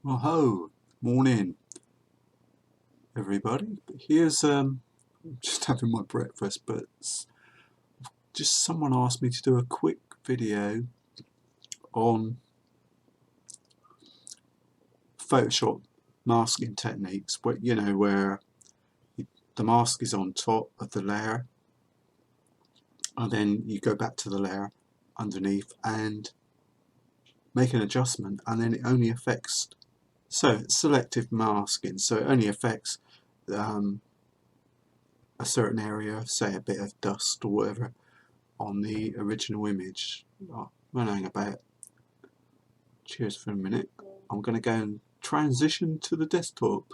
Well, ho, morning, everybody. Here's just having my breakfast, but just someone asked me to do a quick video on Photoshop masking techniques, where where the mask is on top of the layer, and then you go back to the layer underneath and make an adjustment, and then it only affects. So it's selective masking, so it only affects a certain area, say a bit of dust or whatever, on the original image. Oh, hang about. Cheers for a minute. I'm going to go and transition to the desktop.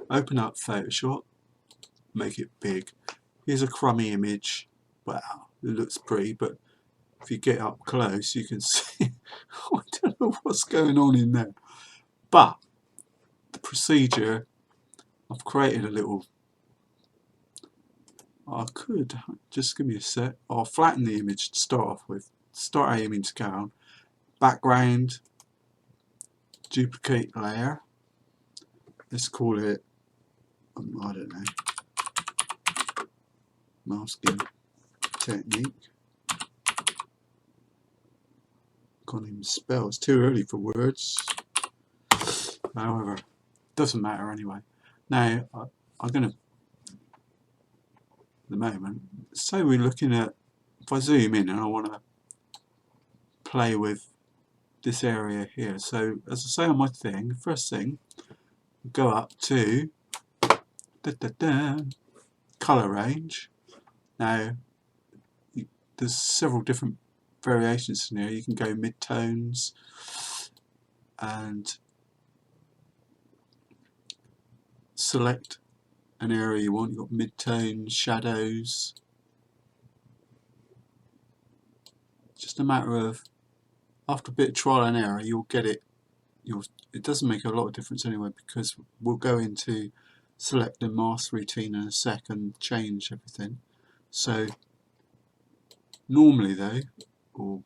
Open up Photoshop, make it big. Here's a crummy image. Wow, it looks pretty, but if you get up close you can see I don't know what's going on in there. But the procedure, I've created a little, I could just give me a sec. I'll flatten the image to start off with. Start aiming down. Background, duplicate layer. Let's call it, I don't know, masking technique. Can't even spell. It's too early for words. However, doesn't matter anyway. Now I'm going to, at the moment, say we're looking at, if I zoom in and I want to play with this area here. So as I say on my thing, first thing, go up to color range. Now there's several different variations in here. You can go mid-tones and select an area you want. You've got mid-tones, shadows. Just a matter of, after a bit of trial and error, you'll get it. It doesn't make a lot of difference anyway, because we'll go into select and mask routine in a second, change everything. So normally though, or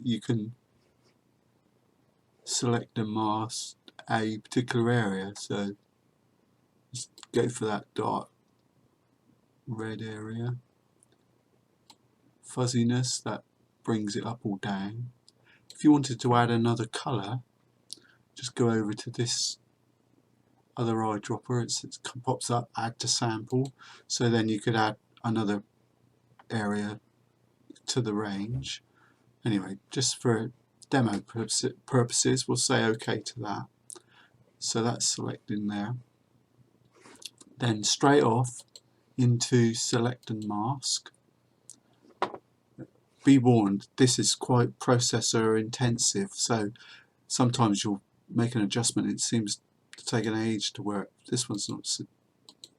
you can select and mask a particular area. So just go for that dark red area. Fuzziness, that brings it up or down. If you wanted to add another colour, just go over to this other eyedropper. It pops up, add to sample. So then you could add another area to the range. Anyway, just for demo purposes, we'll say OK to that. So that's selecting there. Then straight off into select and mask. Be warned, this is quite processor intensive, so sometimes you'll make an adjustment, it seems to take an age to work. This one's not,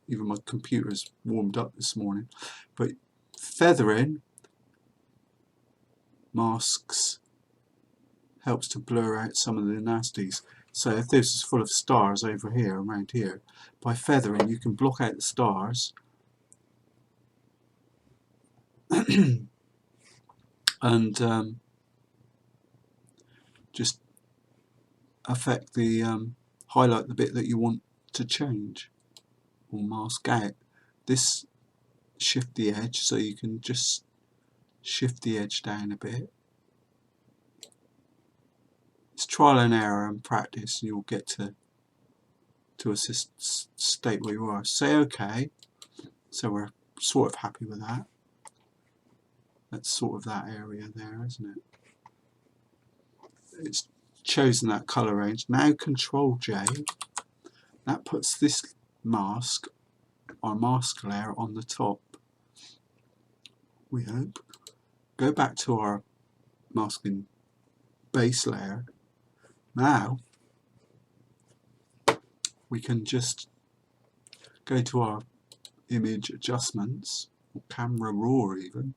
even my computer's warmed up this morning. But feathering masks helps to blur out some of the nasties. So if this is full of stars over here, around here, by feathering you can block out the stars and just affect the highlight the bit that you want to change or mask out. This shift the edge, so you can just shift the edge down a bit. It's trial and error and practice, and you'll get to a state where you are. Say OK. So we're sort of happy with that. That's sort of that area there, isn't it? It's chosen that colour range. Now Control J. That puts this mask, our mask layer, on the top. We hope. Go back to our masking base layer. Now we can just go to our image adjustments, or camera raw even.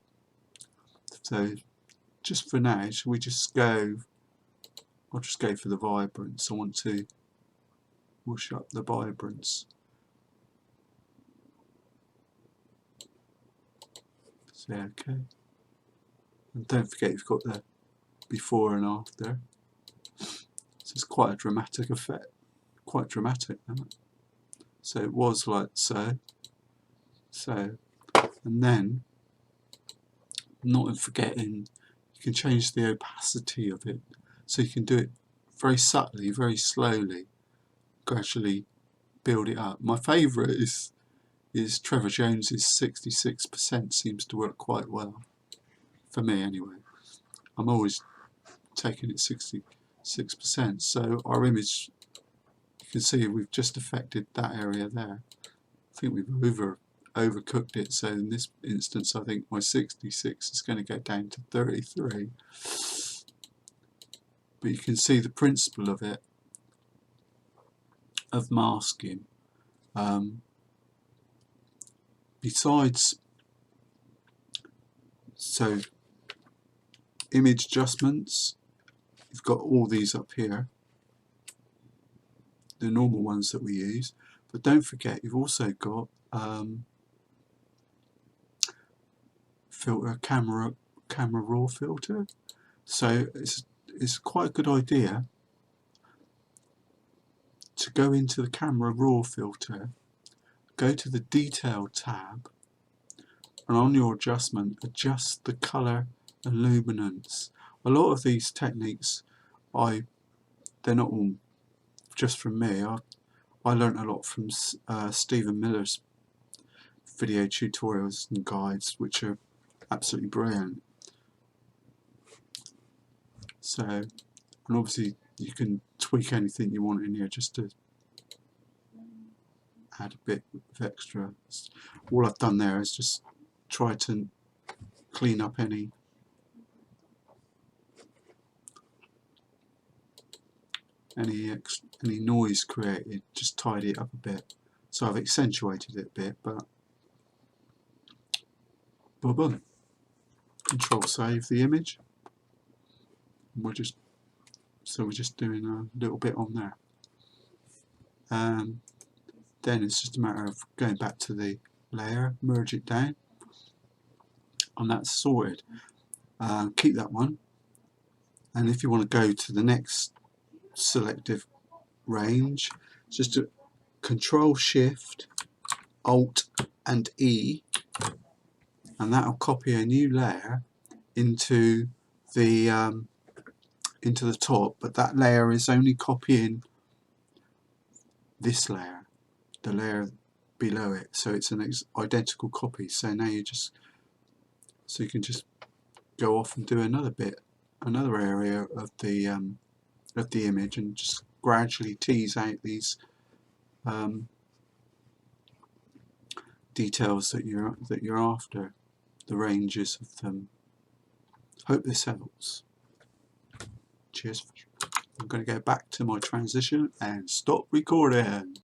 So just for now, shall we just go, I'll just go for the vibrance. I want to push up the vibrance. Say OK. And don't forget you've got the before and after. So it's quite a dramatic effect, quite dramatic, isn't it? So it was like so, and then not forgetting you can change the opacity of it, so you can do it very subtly, very slowly, gradually build it up. My favourite is Trevor Jones's 66%. Seems to work quite well for me anyway. I'm always taking it 66%. So our image, you can see we've just affected that area there. I think we've overcooked it, so in this instance I think my 66 is going to go down to 33. But you can see the principle of it, of masking. Besides, so image adjustments, you've got all these up here, the normal ones that we use, but don't forget you've also got filter, camera raw filter. So it's quite a good idea to go into the camera raw filter, go to the detail tab, and on your adjustment adjust the color and luminance. A lot of these techniques they're not all just from me. I learnt a lot from Stephen Miller's video tutorials and guides, which are absolutely brilliant. So, and obviously you can tweak anything you want in here just to add a bit of extra. All I've done there is just try to clean up any noise created, just tidy it up a bit. So I've accentuated it a bit, but boom. Control save the image. We're just doing a little bit on there. Then it's just a matter of going back to the layer, merge it down, and that's sorted. Keep that one, and if you want to go to the next selective range, just to Control Shift Alt and E, and that'll copy a new layer into the top, but that layer is only copying this layer, the layer below it, so it's an identical copy. So now you can just go off and do another area of the image, and just gradually tease out these details that you're after, the ranges of them. Hope this helps. Cheers. I'm going to go back to my transition and stop recording.